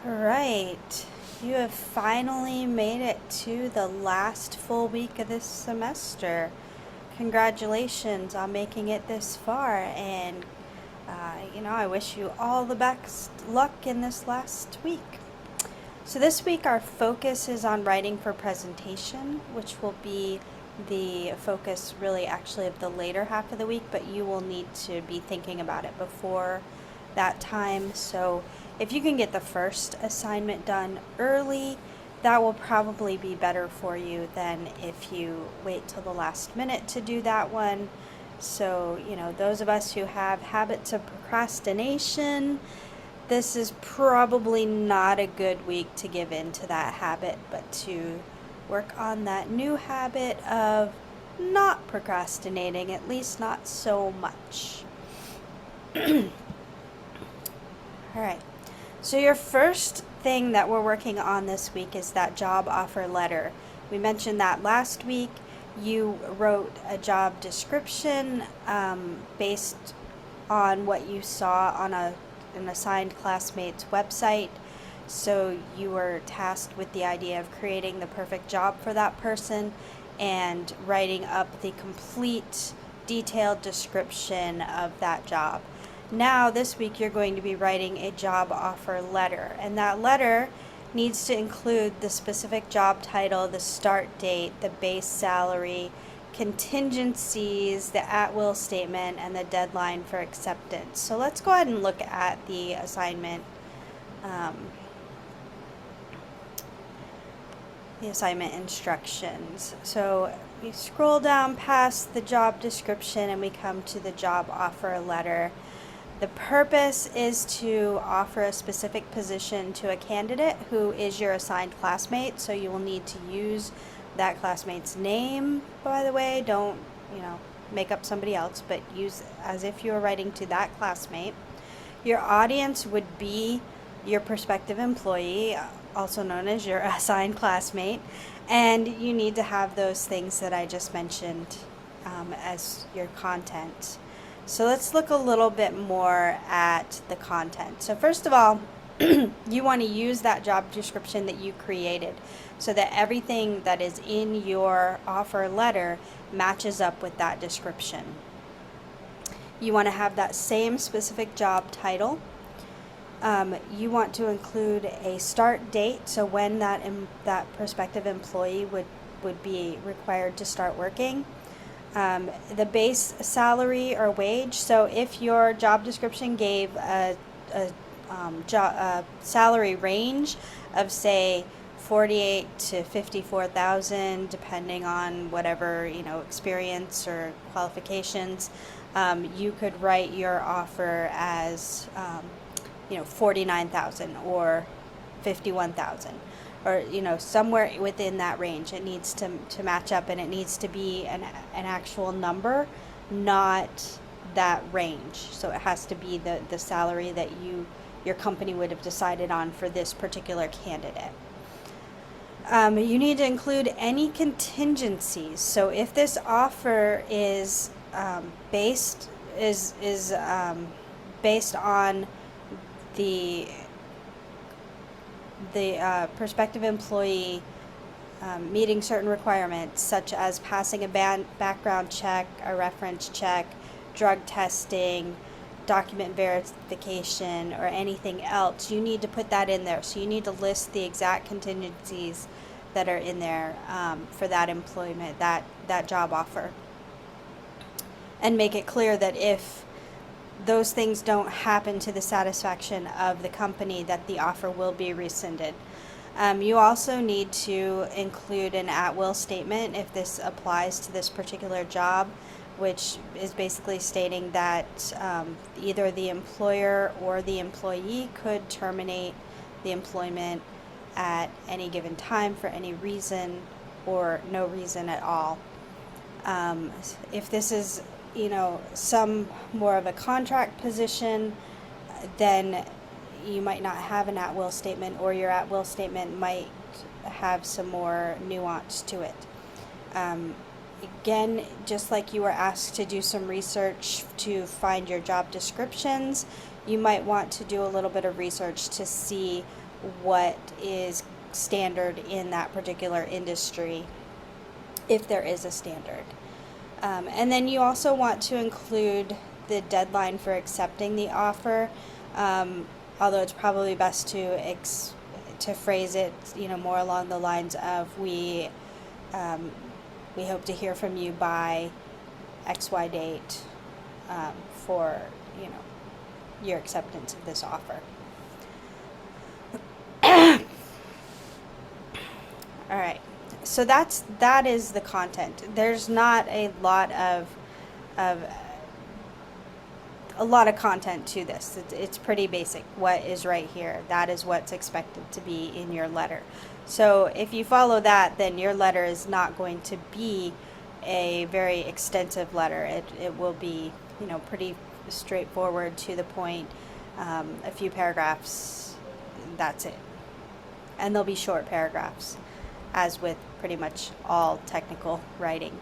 Right. You have finally made it to the last full week of this semester. Congratulations on making it this far, and I wish you all the best luck in this last week. So, this week our focus is on writing for presentation, which will be the focus really actually of the later half of the week, but you will need to be thinking about it before that time. So, if you can get the first assignment done early, that will probably be better for you than if you wait till the last minute to do that one. So, those of us who have habits of procrastination, this is probably not a good week to give in to that habit, but to work on that new habit of not procrastinating, at least not so much. All right. So, your first thing that we're working on this week is that job offer letter. We mentioned that last week. You wrote a job description based on what you saw on an assigned classmate's website. So, you were tasked with the idea of creating the perfect job for that person and writing up the complete detailed description of that job. Now, this week, you're going to be writing a job offer letter, and that letter needs to include the specific job title, the start date, the base salary, contingencies, the at-will statement, and the deadline for acceptance. So let's go ahead and look at the assignment. The assignment instructions. So we scroll down past the job description and we come to the job offer letter. The purpose is to offer a specific position to a candidate who is your assigned classmate. So you will need to use that classmate's name, by the way. Don't, make up somebody else, but use as if you were writing to that classmate. Your audience would be your prospective employee, also known as your assigned classmate, and you need to have those things that I just mentioned as your content. So let's look a little bit more at the content. So first of all, you want to use that job description that you created so that everything that is in your offer letter matches up with that description. You want to have that same specific job title. You want to include a start date, so when that prospective employee would be required to start working. The base salary or wage. So if your job description gave a salary range of, say, 48 to 54,000, depending on whatever experience or qualifications, you could write your offer as 49,000 or 51,000, or somewhere within that range. It needs to match up, and it needs to be an actual number, not that range. So it has to be the salary that your company would have decided on for this particular candidate. You need to include any contingencies. So if this offer is based on the prospective employee meeting certain requirements, such as passing a background check, a reference check, drug testing, document verification, or anything else, you need to put that in there. So you need to list the exact contingencies that are in there for that employment, that job offer, and make it clear that if those things don't happen to the satisfaction of the company, that the offer will be rescinded. You also need to include an at-will statement if this applies to this particular job, which is basically stating that either the employer or the employee could terminate the employment at any given time for any reason or no reason at all. If this is some more of a contract position, then you might not have an at-will statement, or your at-will statement might have some more nuance to it. Again, just like you were asked to do some research to find your job descriptions, you might want to do a little bit of research to see what is standard in that particular industry, if there is a standard. And then you also want to include the deadline for accepting the offer, although it's probably best to phrase it, more along the lines of we hope to hear from you by XY date for your acceptance of this offer. All right. So that is the content. There's not a lot of content to this. It's pretty basic. What is right here, that is what's expected to be in your letter. So if you follow that, then your letter is not going to be a very extensive letter. It will be, pretty straightforward, to the point, a few paragraphs, that's it. And they'll be short paragraphs, as with pretty much all technical writing.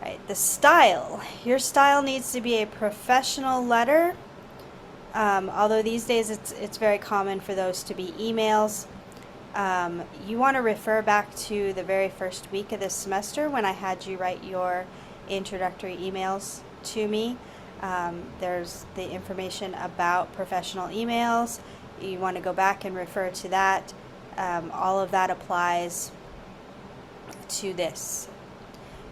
Right, the style. Your style needs to be a professional letter, although these days it's very common for those to be emails. You want to refer back to the very first week of this semester when I had you write your introductory emails to me. There's the information about professional emails. You want to go back and refer to that. All of that applies to this.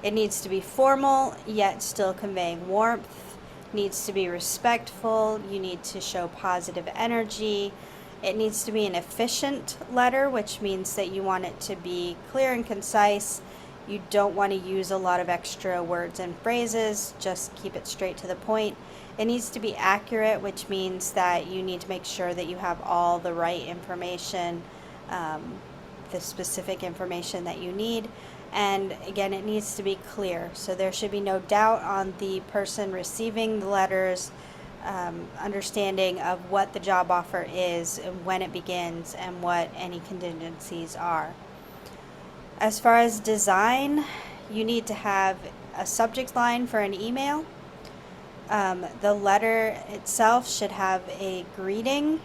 It needs to be formal, yet still conveying warmth. Needs to be respectful. You need to show positive energy. It needs to be an efficient letter, which means that you want it to be clear and concise. You don't want to use a lot of extra words and phrases. Just keep it straight to the point. It needs to be accurate, which means that you need to make sure that you have all the right information, the specific information that you need. And again, it needs to be clear. So there should be no doubt on the person receiving the letters, understanding of what the job offer is and when it begins and what any contingencies are. As far as design, you need to have a subject line for an email. The letter itself should have a greeting.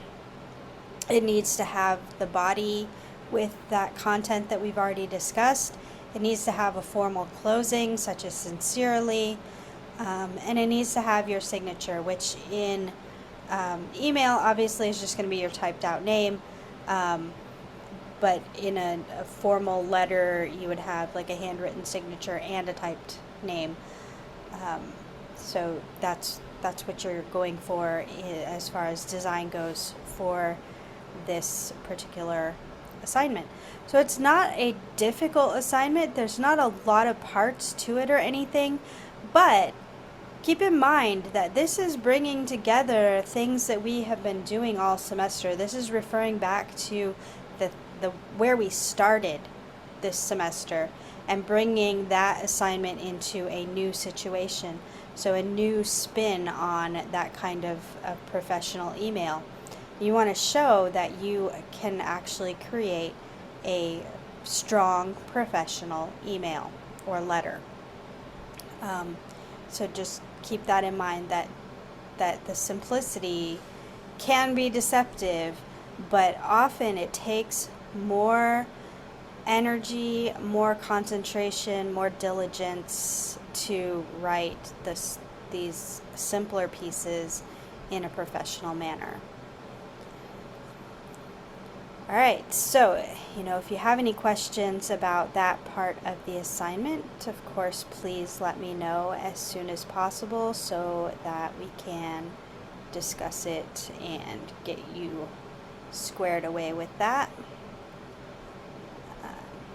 It needs to have the body with that content that we've already discussed. It needs to have a formal closing, such as sincerely, and it needs to have your signature, which in email obviously is just going to be your typed out name, but in a formal letter you would have like a handwritten signature and a typed name. So that's what you're going for as far as design goes for this particular assignment. So it's not a difficult assignment. There's not a lot of parts to it or anything, but keep in mind that this is bringing together things that we have been doing all semester. This is referring back to the where we started this semester and bringing that assignment into a new situation. So a new spin on that kind of professional email. You want to show that you can actually create a strong professional email or letter. So just keep that in mind, that the simplicity can be deceptive, but often it takes more energy, more concentration, more diligence to write these simpler pieces in a professional manner. All right, so, if you have any questions about that part of the assignment, of course, please let me know as soon as possible so that we can discuss it and get you squared away with that.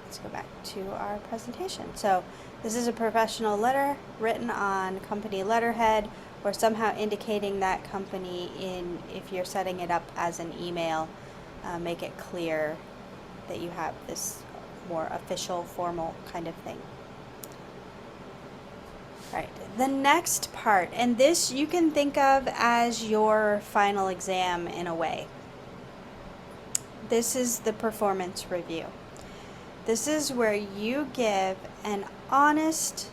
Let's go back to our presentation. So this is a professional letter written on company letterhead or somehow indicating that company if you're setting it up as an email. Make it clear that you have this more official, formal kind of thing. All right, the next part, and this you can think of as your final exam in a way. This is the performance review. This is where you give an honest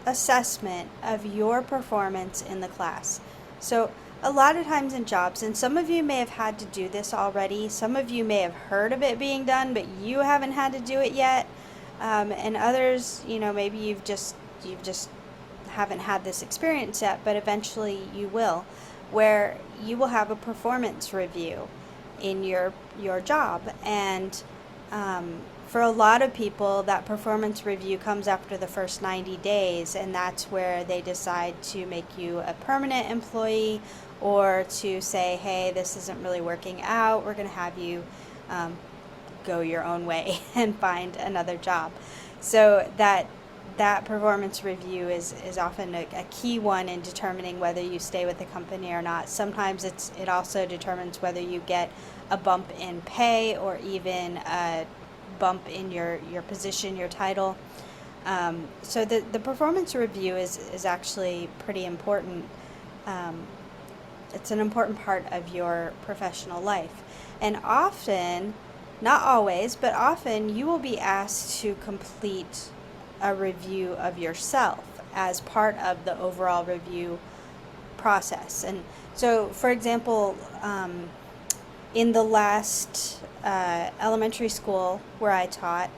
assessment of your performance in the class. So a lot of times in jobs, and some of you may have had to do this already, some of you may have heard of it being done, but you haven't had to do it yet, and others, maybe you've just haven't had this experience yet, but eventually you will, where you will have a performance review in your job. And for a lot of people, that performance review comes after the first 90 days, and that's where they decide to make you a permanent employee, or to say, hey, this isn't really working out, we're going to have you go your own way and find another job. So that performance review is often a key one in determining whether you stay with the company or not. Sometimes it also determines whether you get a bump in pay, or even a bump in your position, your title. So the performance review is actually pretty important. It's an important part of your professional life. And often, not always, but often, you will be asked to complete a review of yourself as part of the overall review process. And so, for example, in the last elementary school where I taught,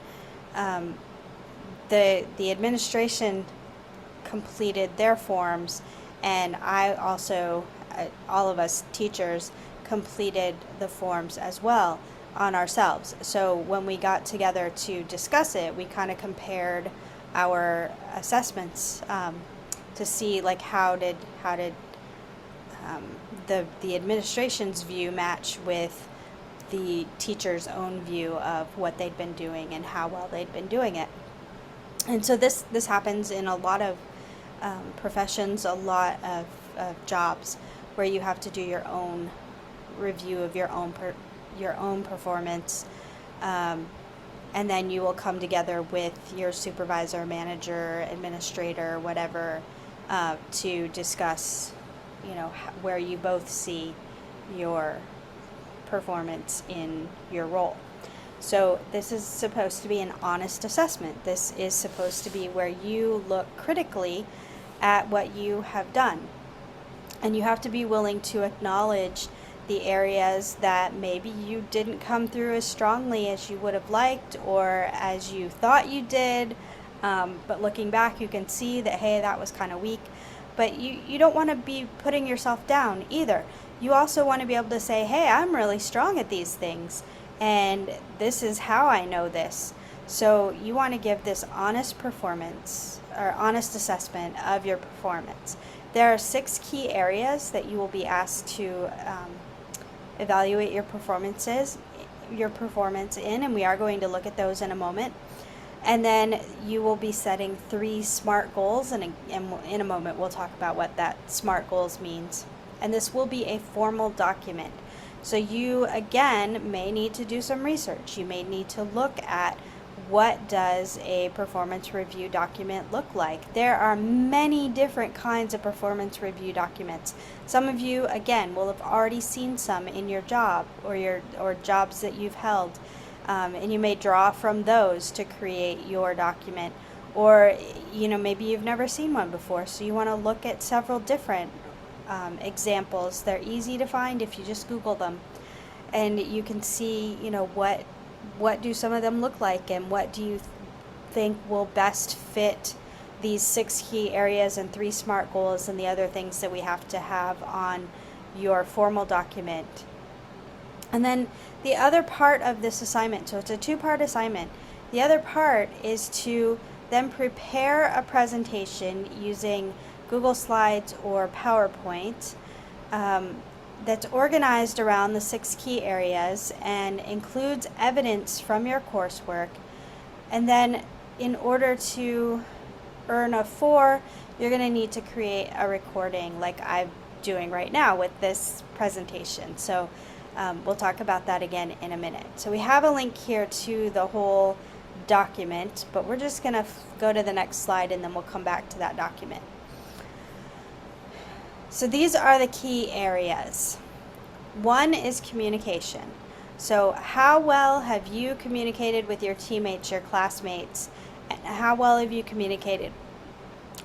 the administration completed their forms, and I also, all of us teachers, completed the forms as well on ourselves. So when we got together to discuss it, we kind of compared our assessments to see, like, how did the administration's view match with the teacher's own view of what they'd been doing and how well they'd been doing it. And so this happens in a lot of professions, a lot of jobs, where you have to do your own review of your own performance, and then you will come together with your supervisor, manager, administrator, whatever, to discuss, where you both see your performance in your role. So this is supposed to be an honest assessment. This is supposed to be where you look critically at what you have done. And you have to be willing to acknowledge the areas that maybe you didn't come through as strongly as you would have liked, or as you thought you did. But looking back, you can see that, hey, that was kind of weak. But you don't want to be putting yourself down either. You also want to be able to say, hey, I'm really strong at these things, and this is how I know this. So you want to give this honest performance, or honest assessment of your performance. There are 6 key areas that you will be asked to evaluate your performance in, and we are going to look at those in a moment. And then you will be setting 3 SMART goals, and in a moment we'll talk about what that SMART goals means. And this will be a formal document. So you, again, may need to do some research. You may need to look at, what does a performance review document look like? There are many different kinds of performance review documents. Some of you, again, will have already seen some in your job, or jobs that you've held, and you may draw from those to create your document. Or maybe you've never seen one before, so you want to look at several different examples. They're easy to find if you just Google them, and you can see what do some of them look like, and what do you think will best fit these 6 key areas and 3 SMART goals, and the other things that we have to have on your formal document. And then the other part of this assignment, so it's a 2-part assignment, the other part is to then prepare a presentation using Google Slides or PowerPoint that's organized around the 6 key areas and includes evidence from your coursework. And then in order to earn a 4, you're going to need to create a recording like I'm doing right now with this presentation. So we'll talk about that again in a minute. So we have a link here to the whole document, but we're just going to go to the next slide, and then we'll come back to that document. So these are the key areas. 1 is communication. So how well have you communicated with your teammates, your classmates, and how well have you communicated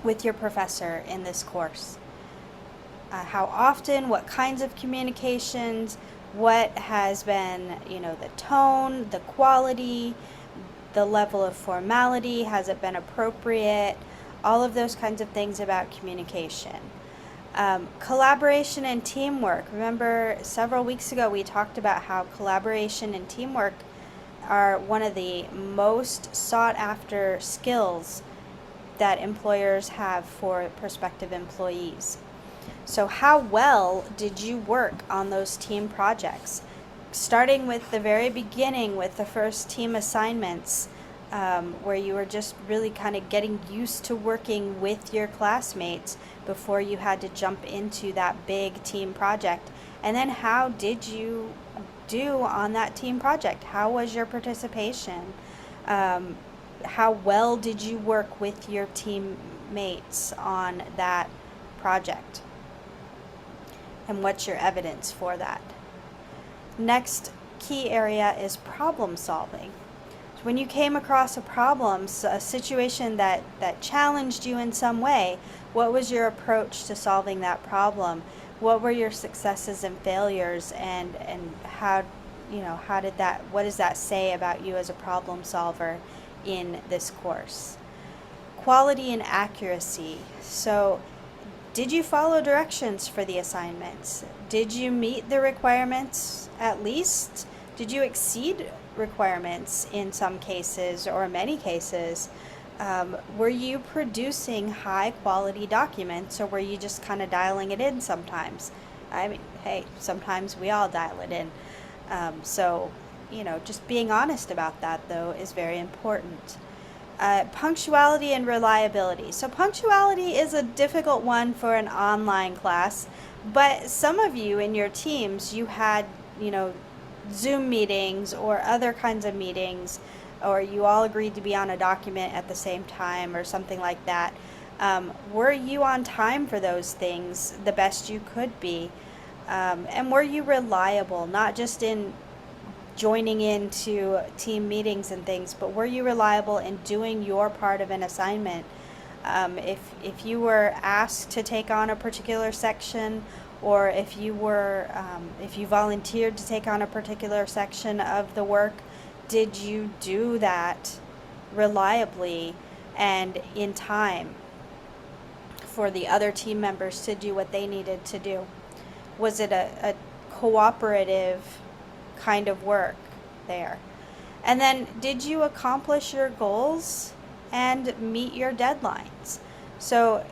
with your professor in this course? how often, what kinds of communications, what has been, the tone, the quality, the level of formality, has it been appropriate, all of those kinds of things about communication. Collaboration and teamwork. Remember, several weeks ago we talked about how collaboration and teamwork are one of the most sought after skills that employers have for prospective employees. So how well did you work on those team projects? Starting with the very beginning with the first team assignments, where you were just really kind of getting used to working with your classmates before you had to jump into that big team project. And then how did you do on that team project? How was your participation? How well did you work with your teammates on that project? And what's your evidence for that? Next key area is problem solving. So when you came across a problem, a situation that challenged you in some way, what was your approach to solving that problem? What were your successes and failures, and how what does that say about you as a problem solver in this course? Quality and accuracy. So did you follow directions for the assignments? Did you meet the requirements at least? Did you exceed requirements in some cases or many cases? Were you producing high quality documents, or were you just kind of dialing it in sometimes? I mean, hey, sometimes we all dial it in. So, just being honest about that, though, is very important. Punctuality and reliability. So punctuality is a difficult one for an online class, but some of you in your teams, you had, Zoom meetings or other kinds of meetings, or you all agreed to be on a document at the same time or something like that. Were you on time for those things the best you could be? And were you reliable, not just in joining into team meetings and things, but were you reliable in doing your part of an assignment? If you were asked to take on a particular section, or if you volunteered to take on a particular section of the work, did you do that reliably and in time for the other team members to do what they needed to do? Was it a cooperative kind of work there? And then, did you accomplish your goals and meet your deadlines? So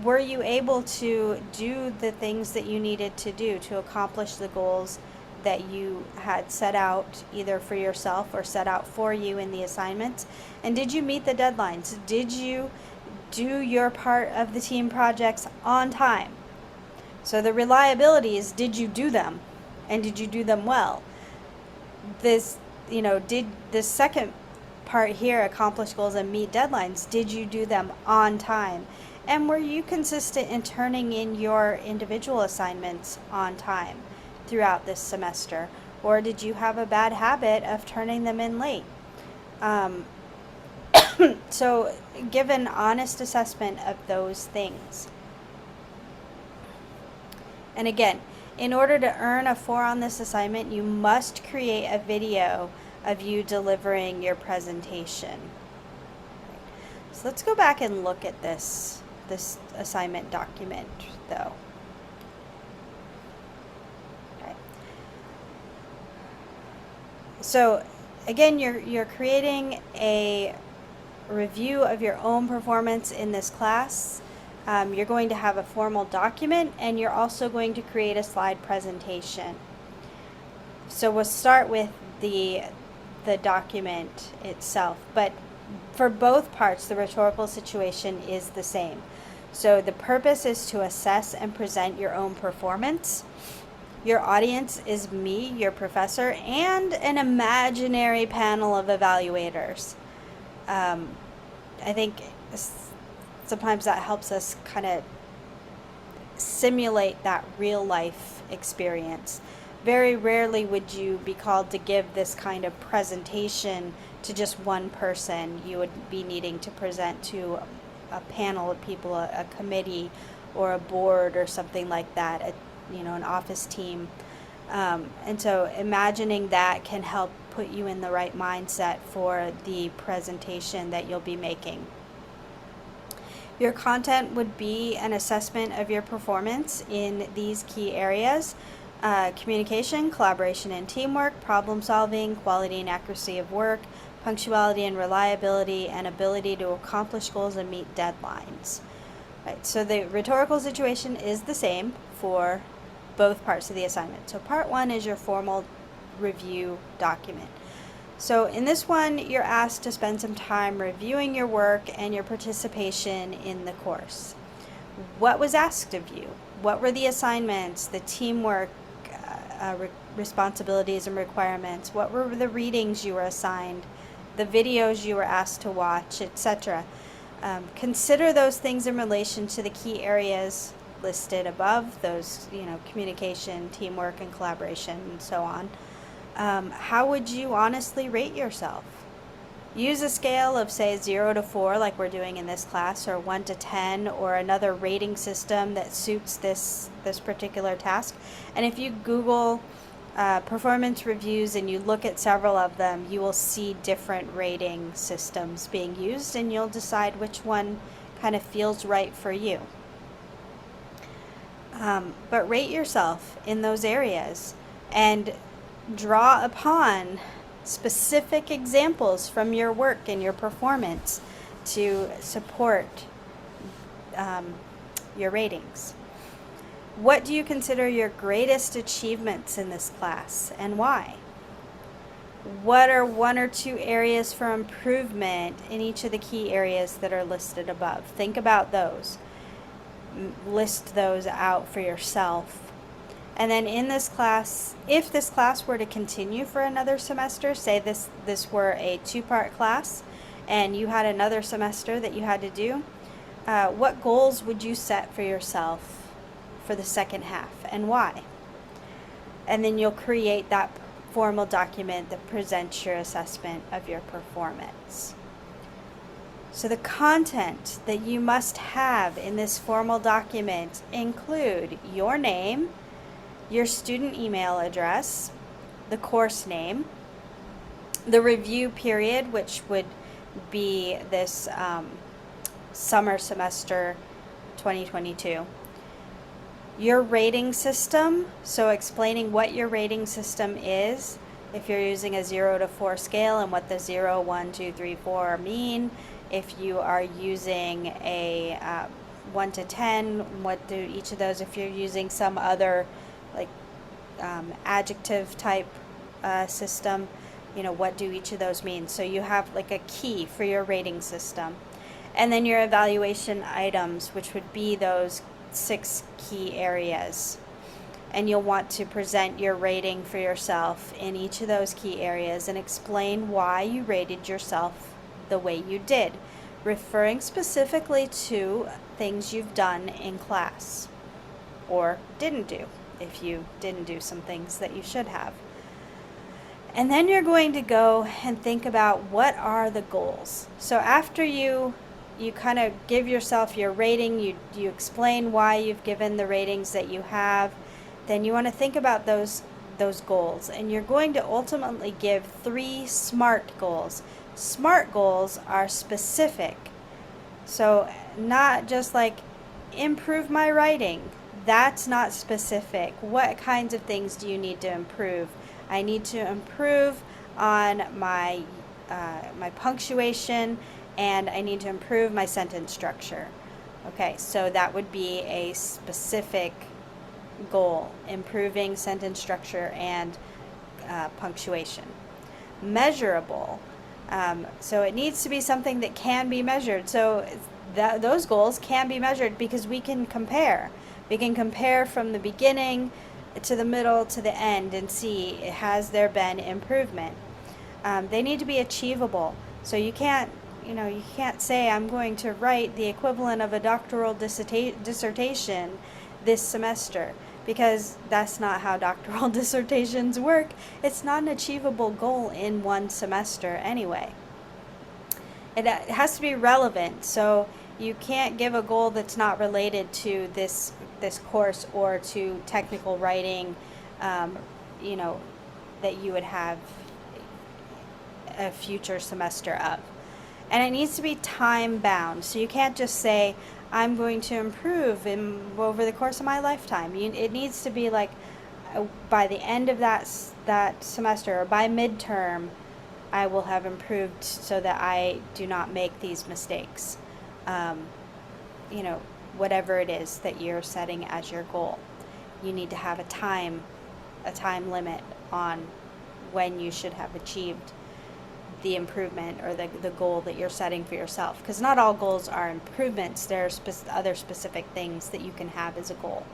were you able to do the things that you needed to do to accomplish the goals that you had set out either for yourself or set out for you in the assignments? And did you meet the deadlines? Did you do your part of the team projects on time? So the reliability is, did you do them, and did you do them well? Did the second part here, accomplish goals and meet deadlines, did you do them on time? And were you consistent in turning in your individual assignments on time throughout this semester? Or did you have a bad habit of turning them in late? So give an honest assessment of those things. And again, in order to earn a 4 on this assignment, you must create a video of you delivering your presentation. So let's go back and look at this assignment document, though. Okay. So again, you're creating a review of your own performance in this class. You're going to have a formal document, and you're also going to create a slide presentation. So we'll start with the document itself, but for both parts, the rhetorical situation is the same. So the purpose is to assess and present your own performance. Your audience is me, your professor, and an imaginary panel of evaluators. I think sometimes that helps us kind of simulate that real life experience. Very rarely would you be called to give this kind of presentation to just one person. You would be needing to present to a panel of people, a committee, or a board or something like that, an office team. And so imagining that can help put you in the right mindset for the presentation that you'll be making. Your content would be an assessment of your performance in these key areas: communication, collaboration and teamwork, problem solving, quality and accuracy of work, punctuality and reliability, and ability to accomplish goals and meet deadlines. Right, so the rhetorical situation is the same for both parts of the assignment. So part one is your formal review document. So in this one, you're asked to spend some time reviewing your work and your participation in the course. What was asked of you? What were the assignments, the teamwork responsibilities and requirements? What were the readings you were assigned, the videos you were asked to watch, etc.? Consider those things in relation to the key areas listed above, those, communication, teamwork, and collaboration, and so on. How would you honestly rate yourself? Use a scale of, say, 0 to 4, like we're doing in this class, or 1 to 10, or another rating system that suits this particular task. And if you Google performance reviews and you look at several of them, you will see different rating systems being used, and you'll decide which one kind of feels right for you. But rate yourself in those areas and draw upon specific examples from your work and your performance to support your ratings. What do you consider your greatest achievements in this class, and why? What are 1 or 2 areas for improvement in each of the key areas that are listed above? Think about those. List those out for yourself. And then in this class, if this class were to continue for another semester, say this were a 2-part class and you had another semester that you had to do, what goals would you set for yourself for the second half, and why? And then you'll create that formal document that presents your assessment of your performance. So the content that you must have in this formal document include your name, your student email address, the course name, the review period, which would be this summer semester 2022, your rating system, so explaining what your rating system is, if you're using a 0 to 4 scale and what the 0, 1, 2, 3, 4 mean. If you are using a 1 to 10, what do each of those, if you're using some other like adjective type system, what do each of those mean? So you have like a key for your rating system. And then your evaluation items, which would be those 6 key areas. And you'll want to present your rating for yourself in each of those key areas and explain why you rated yourself the way you did, referring specifically to things you've done in class or didn't do, if you didn't do some things that you should have. And then you're going to go and think about what are the goals. So after you kind of give yourself your rating, you explain why you've given the ratings that you have, then you want to think about those goals. And you're going to ultimately give 3 SMART goals. SMART goals are specific. So not just like improve my writing. That's not specific. What kinds of things do you need to improve? I need to improve on my punctuation, and I need to improve my sentence structure. Okay, so that would be a specific goal, improving sentence structure and punctuation. Measurable. So it needs to be something that can be measured. So those goals can be measured because we can compare. We can compare from the beginning to the middle to the end and see, has there been improvement. They need to be achievable. So you can't say I'm going to write the equivalent of a doctoral dissertation this semester, because that's not how doctoral dissertations work. It's not an achievable goal in one semester anyway. It has to be relevant. So You can't give a goal that's not related to this course or to technical writing, um, you know, that you would have a future semester of. And it needs to be time bound. So you can't just say, I'm going to improve over the course of my lifetime. It needs to be like by the end of that semester or by midterm, I will have improved so that I do not make these mistakes. Um, you know, whatever it is that you're setting as your goal, you need to have a time limit on when you should have achieved the improvement or the goal that you're setting for yourself. Because not all goals are improvements. There are other specific things that you can have as a goal.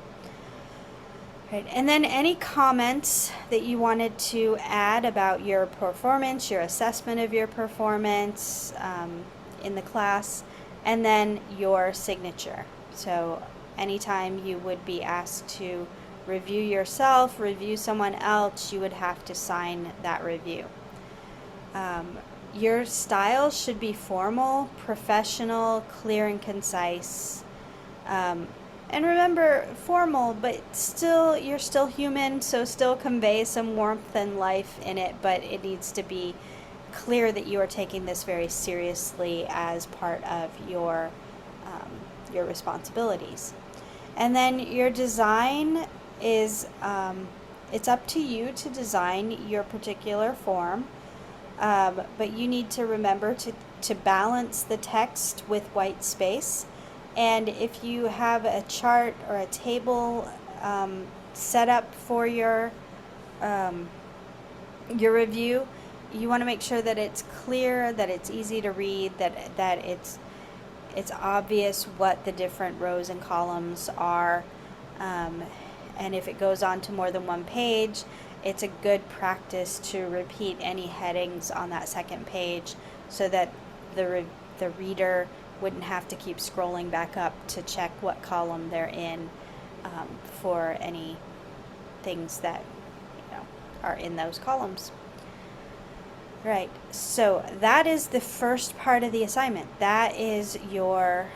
Right. And then any comments that you wanted to add about your performance, your assessment of your performance in the class, and then your signature. So anytime you would be asked to review yourself, review someone else, you would have to sign that review. Your style should be formal, professional, clear, and concise. And remember, formal, but still, you're still human, so still convey some warmth and life in it, but it needs to be clear that you are taking this very seriously as part of your responsibilities. And then your design is, it's up to you to design your particular form, but you need to remember to balance the text with white space. And if you have a chart or a table set up for your review, you want to make sure that it's clear, that it's easy to read, that it's obvious what the different rows and columns are. And if it goes on to more than one page, it's a good practice to repeat any headings on that second page so that the reader wouldn't have to keep scrolling back up to check what column they're in for any things that are in those columns. Right, so that is the first part of the assignment. That is your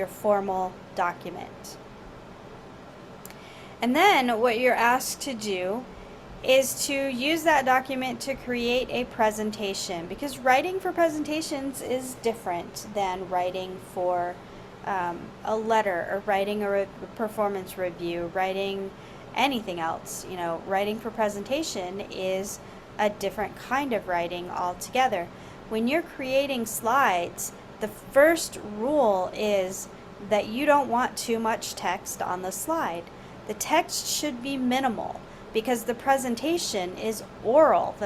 formal document. And then what you're asked to do is to use that document to create a presentation, because writing for presentations is different than writing for a letter or writing a performance review, writing anything else. Writing for presentation is a different kind of writing altogether. When you're creating slides, the first rule is that you don't want too much text on the slide. The text should be minimal, because the presentation is oral,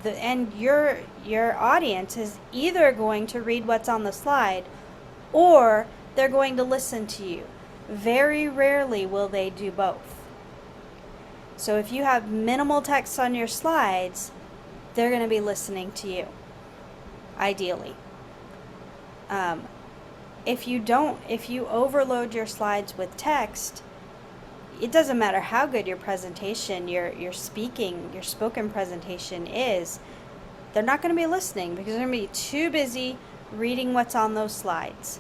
and your audience is either going to read what's on the slide or they're going to listen to you. Very rarely will they do both. So if you have minimal text on your slides, they're going to be listening to you, ideally. If you overload your slides with text, it doesn't matter how good your presentation, your spoken presentation is, they're not going to be listening because they're going to be too busy reading what's on those slides.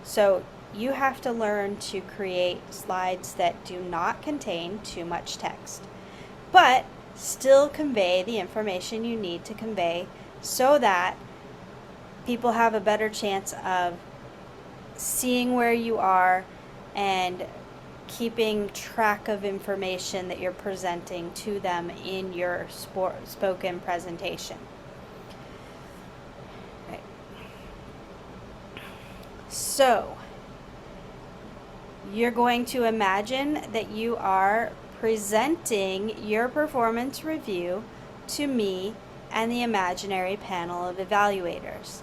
So you have to learn to create slides that do not contain too much text, but still convey the information you need to convey so that people have a better chance of seeing where you are and keeping track of information that you're presenting to them in your spoken presentation. Right. So, you're going to imagine that you are presenting your performance review to me and the imaginary panel of evaluators.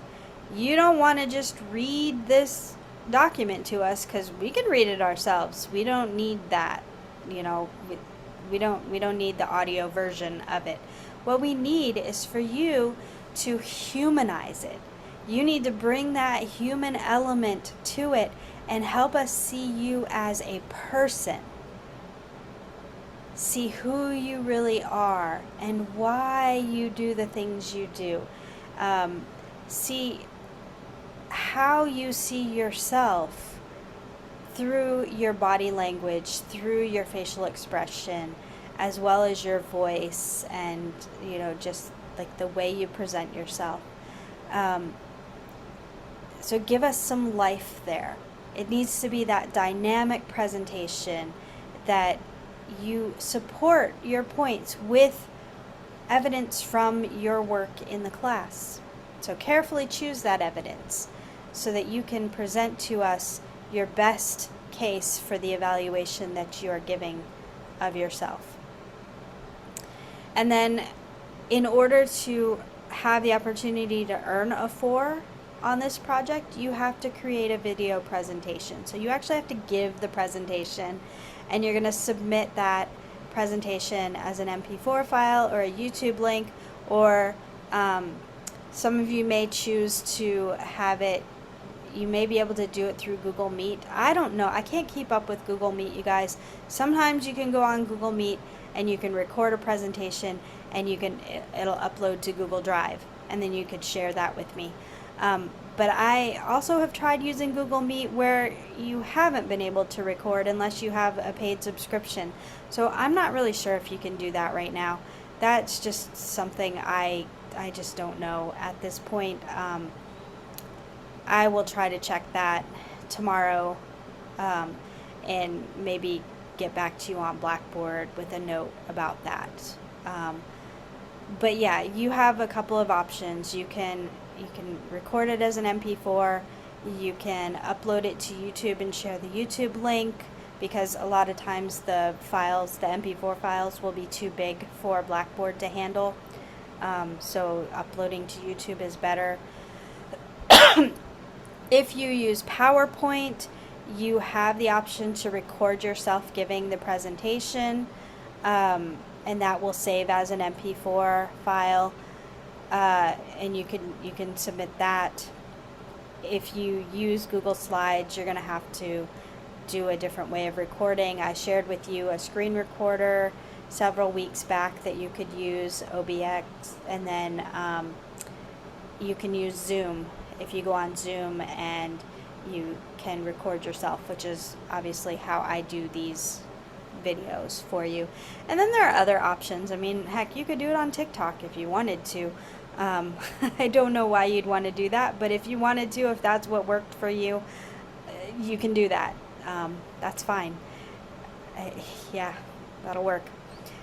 You don't want to just read this document to us, because we can read it ourselves. We don't need that. We don't need the audio version of it. What we need is for you to humanize it. You need to bring that human element to it and help us see you as a person. See who you really are and why you do the things you do. See how you see yourself through your body language, through your facial expression, as well as your voice and, just like the way you present yourself. So give us some life there. It needs to be that dynamic presentation that you support your points with evidence from your work in the class. So carefully choose that evidence so that you can present to us your best case for the evaluation that you are giving of yourself. And then in order to have the opportunity to earn a 4 on this project, you have to create a video presentation. So you actually have to give the presentation, and you're going to submit that presentation as an MP4 file or a YouTube link, or some of you may choose to have it, you may be able to do it through Google Meet. I don't know. I can't keep up with Google Meet, you guys. Sometimes you can go on Google Meet and you can record a presentation and it'll upload to Google Drive, and then you could share that with me. But I also have tried using Google Meet where you haven't been able to record unless you have a paid subscription. So I'm not really sure if you can do that right now. That's just something I just don't know at this point. I will try to check that tomorrow and maybe get back to you on Blackboard with a note about that. But yeah, you have a couple of options. You can record it as an MP4. You can upload it to YouTube and share the YouTube link, because a lot of times the MP4 files will be too big for Blackboard to handle. So uploading to YouTube is better. If you use PowerPoint, you have the option to record yourself giving the presentation, and that will save as an MP4 file, and you can submit that. If you use Google Slides, you're going to have to do a different way of recording. I shared with you a screen recorder several weeks back that you could use, OBX, and then you can use Zoom. If you go on Zoom and you can record yourself, which is obviously how I do these videos for you. And then there are other options. I mean, heck, you could do it on TikTok if you wanted to. I don't know why you'd want to do that, but if you wanted to, if that's what worked for you, you can do that. That's fine. Yeah, that'll work.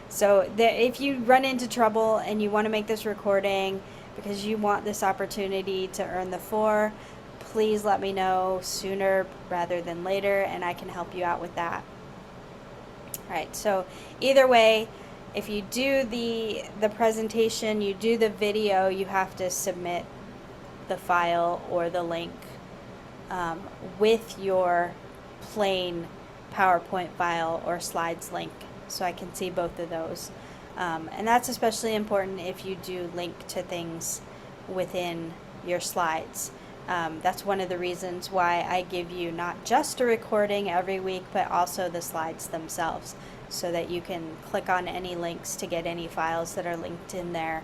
So if you run into trouble and you want to make this recording because you want this opportunity to earn the 4, please let me know sooner rather than later, and I can help you out with that. All right, so either way, if you do the presentation, you do the video, you have to submit the file or the link with your plain PowerPoint file or slides link, so I can see both of those. And that's especially important if you do link to things within your slides. That's one of the reasons why I give you not just a recording every week, but also the slides themselves, so that you can click on any links to get any files that are linked in there.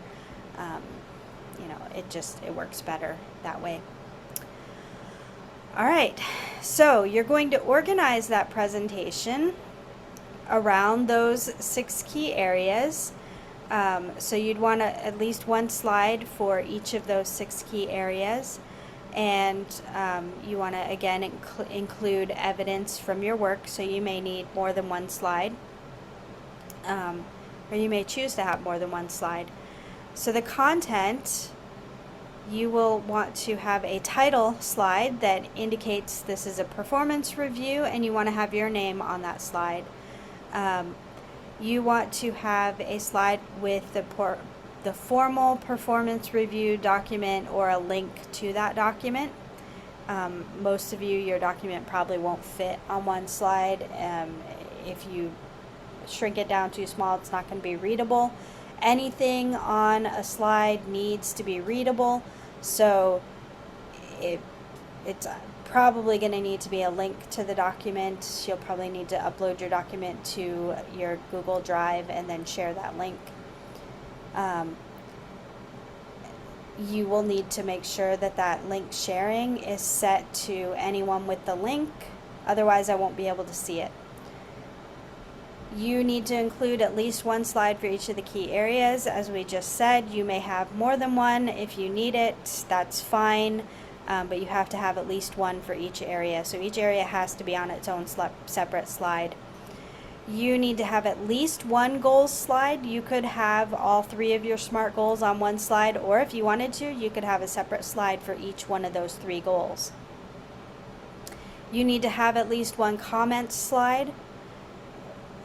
It works better that way. All right, so you're going to organize that presentation around those 6 key areas. So you'd want at least one slide for each of those 6 key areas. And you want to, again, include evidence from your work, so you may need more than one slide. Or you may choose to have more than one slide. So the content, you will want to have a title slide that indicates this is a performance review, and you want to have your name on that slide. You want to have a slide with the formal performance review document or a link to that document. Most of you, your document probably won't fit on one slide. If you shrink it down too small, it's not going to be readable. Anything on a slide needs to be readable, so it's probably going to need to be a link to the document. You'll probably need to upload your document to your Google Drive and then share that link. you will need to make sure that that link sharing is set to anyone with the link, otherwise I won't be able to see it. You need to include at least one slide for each of the key areas. As we just said, you may have more than one. If you need it, that's fine, but you have to have at least one for each area. So each area has to be on its own separate slide. You need to have at least one goals slide. You could have all 3 of your SMART goals on one slide, or if you wanted to, you could have a separate slide for each one of those 3 goals. You need to have at least one comment slide,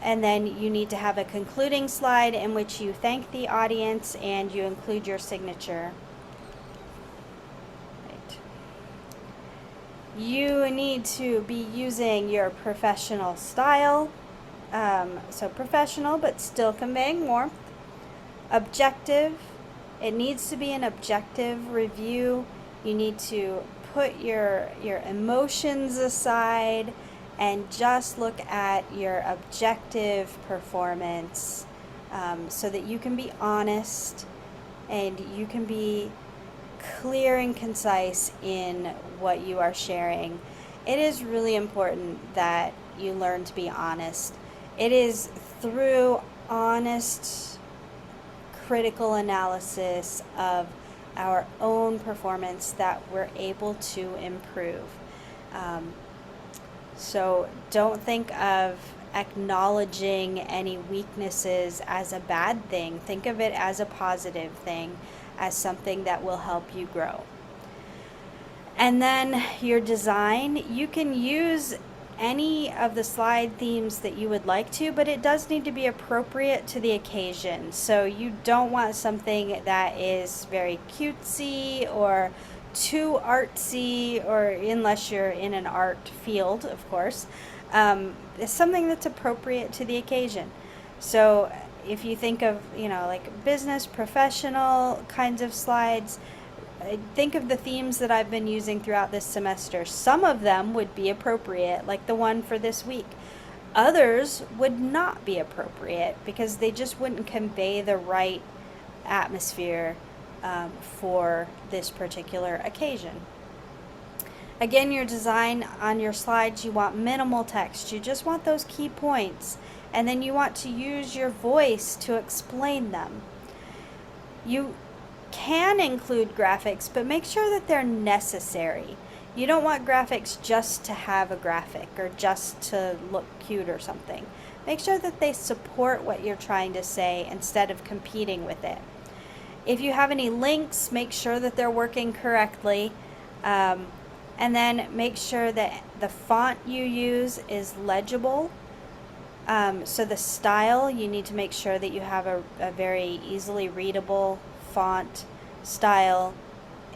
and then you need to have a concluding slide in which you thank the audience and you include your signature. Right. You need to be using your professional style. So professional, but still conveying warmth. Objective. It needs to be an objective review. You need to put your emotions aside and just look at your objective performance, so that you can be honest and you can be clear and concise in what you are sharing. It is really important that you learn to be honest. It is through honest, critical analysis of our own performance that we're able to improve. So don't think of acknowledging any weaknesses as a bad thing. Think of it as a positive thing, as something that will help you grow. And then your design, you can use any of the slide themes that you would like to, but it does need to be appropriate to the occasion. So you don't want something that is very cutesy or too artsy, or unless you're in an art field, of course. It's something that's appropriate to the occasion. So if you think of, like business, professional kinds of slides, think of the themes that I've been using throughout this semester. Some of them would be appropriate, like the one for this week. Others would not be appropriate because they just wouldn't convey the right atmosphere for this particular occasion. Again, your design on your slides, you want minimal text. You just want those key points, and then you want to use your voice to explain them. You can include graphics, but make sure that they're necessary. You don't want graphics just to have a graphic or just to look cute or something. Make sure that they support what you're trying to say instead of competing with it. If you have any links, make sure that they're working correctly. And then make sure that the font you use is legible. So the style, you need to make sure that you have a very easily readable font style.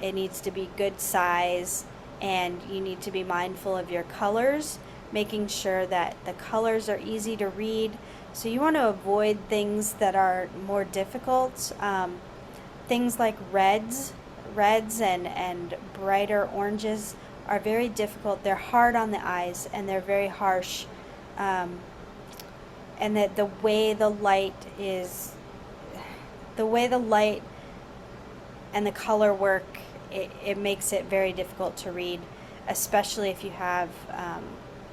It needs to be good size, and you need to be mindful of your colors, making sure that the colors are easy to read. So you want to avoid things that are more difficult. Things like reds and brighter oranges are very difficult. They're hard on the eyes and they're very harsh. And that the way the light and the color work, it makes it very difficult to read, especially if you have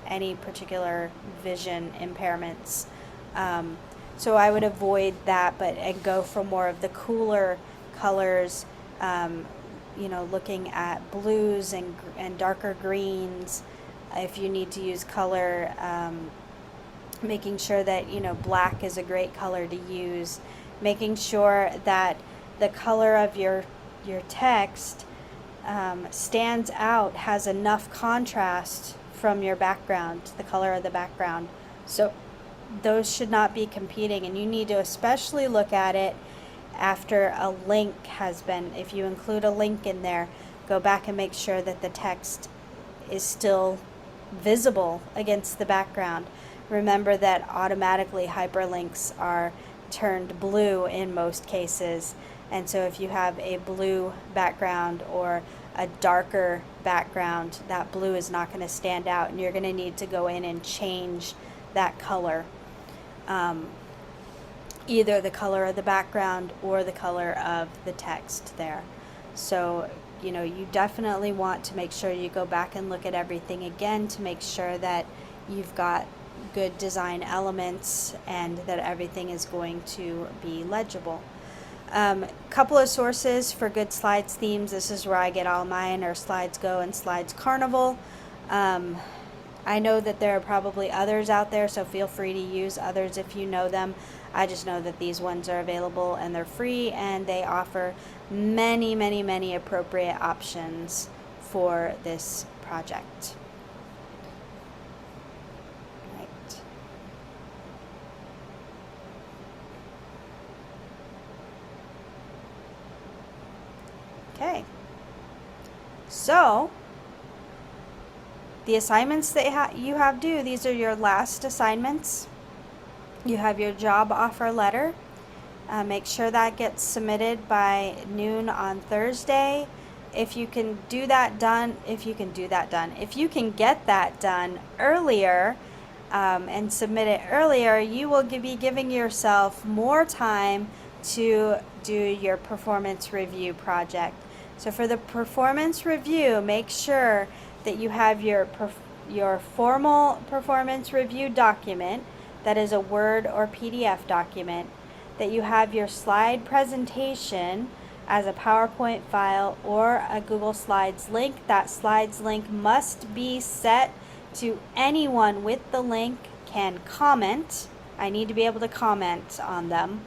any particular vision impairments. So I would avoid that, and go for more of the cooler colors, looking at blues and darker greens. If you need to use color, making sure that black is a great color to use, making sure that the color of your text stands out, has enough contrast from your background, the color of the background. So those should not be competing, and you need to especially look at it after a link has been, if you include a link in there, go back and make sure that the text is still visible against the background. Remember that automatically hyperlinks are turned blue in most cases, and so if you have a blue background or a darker background, that blue is not going to stand out, and you're going to need to go in and change that color, either the color of the background or the color of the text there. So, you definitely want to make sure you go back and look at everything again to make sure that you've got good design elements and that everything is going to be legible. Couple of sources for good slides themes. This is where I get all mine, are Slides Go and Slides Carnival. I know that there are probably others out there, so feel free to use others if you know them. I just know that these ones are available and they're free, and they offer many, many, many appropriate options for this project. Right. Okay. So, the assignments that you have due, these are your last assignments. You have your job offer letter. Make sure that gets submitted by noon on Thursday. If you can get that done earlier and submit it earlier, you will be giving yourself more time to do your performance review project. So for the performance review, make sure that you have your formal performance review document, that is a Word or PDF document, that you have your slide presentation as a PowerPoint file or a Google Slides link. That Slides link must be set to anyone with the link can comment. I need to be able to comment on them.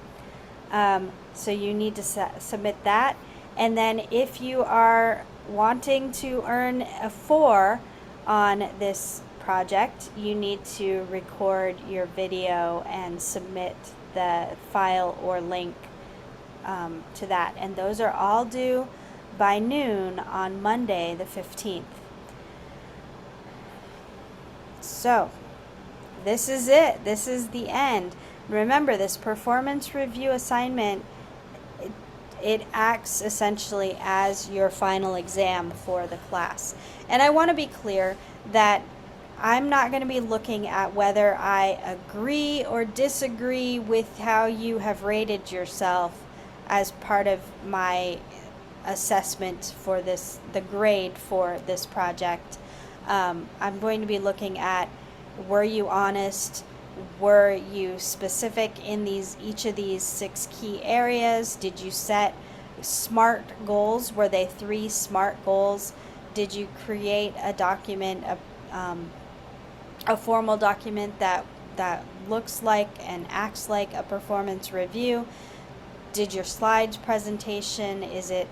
So you need to submit that. And then if you are wanting to earn a 4 on this project, you need to record your video and submit the file or link to that. And those are all due by noon on Monday the 15th. So this is it. This is the end. Remember, this performance review assignment, it acts essentially as your final exam for the class. And I want to be clear that I'm not going to be looking at whether I agree or disagree with how you have rated yourself as part of my assessment for the grade for this project. I'm going to be looking at, were you honest? Were you specific in each of these 6 key areas? Did you set SMART goals? Were they 3 SMART goals? Did you create a document, a formal document that looks like and acts like a performance review? Did your slides presentation, is it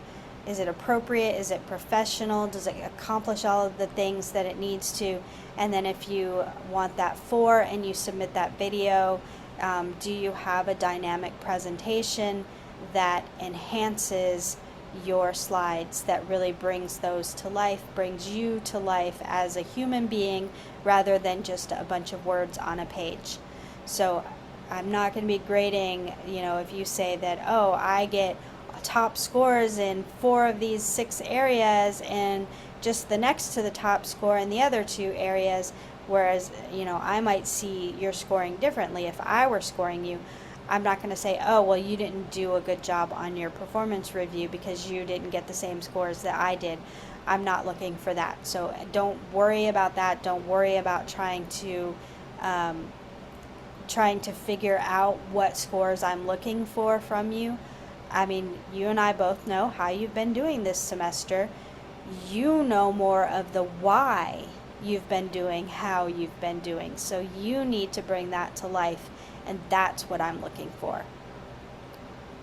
appropriate? Is it professional? Does it accomplish all of the things that it needs to? And then if you want that 4 and you submit that video, do you have a dynamic presentation that enhances your slides, that really brings those to life, brings you to life as a human being rather than just a bunch of words on a page? So I'm not going to be grading, if you say that, oh, I get top scores in 4 of these 6 areas and just the next to the top score in the other 2 areas, whereas, I might see your scoring differently if I were scoring you. I'm not going to say, oh, well, you didn't do a good job on your performance review because you didn't get the same scores that I did. I'm not looking for that. So don't worry about that. Don't worry about trying to figure out what scores I'm looking for from you. I mean, you and I both know how you've been doing this semester. You know more of the why you've been doing how you've been doing. So you need to bring that to life, and that's what I'm looking for.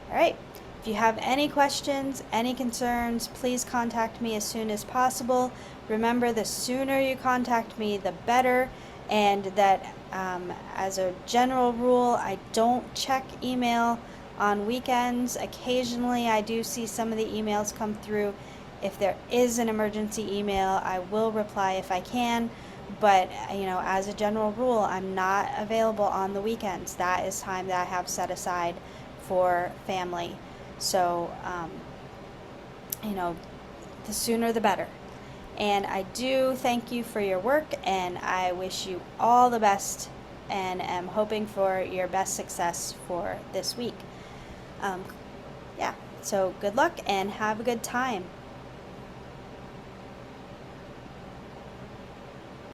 All right. If you have any questions, any concerns, please contact me as soon as possible. Remember, the sooner you contact me, the better. And that as a general rule, I don't check email on weekends. Occasionally, I do see some of the emails come through. If there is an emergency email, I will reply if I can. But, as a general rule, I'm not available on the weekends. That is time that I have set aside for family. So, the sooner the better. And I do thank you for your work, and I wish you all the best, and am hoping for your best success for this week. Yeah. So good luck and have a good time.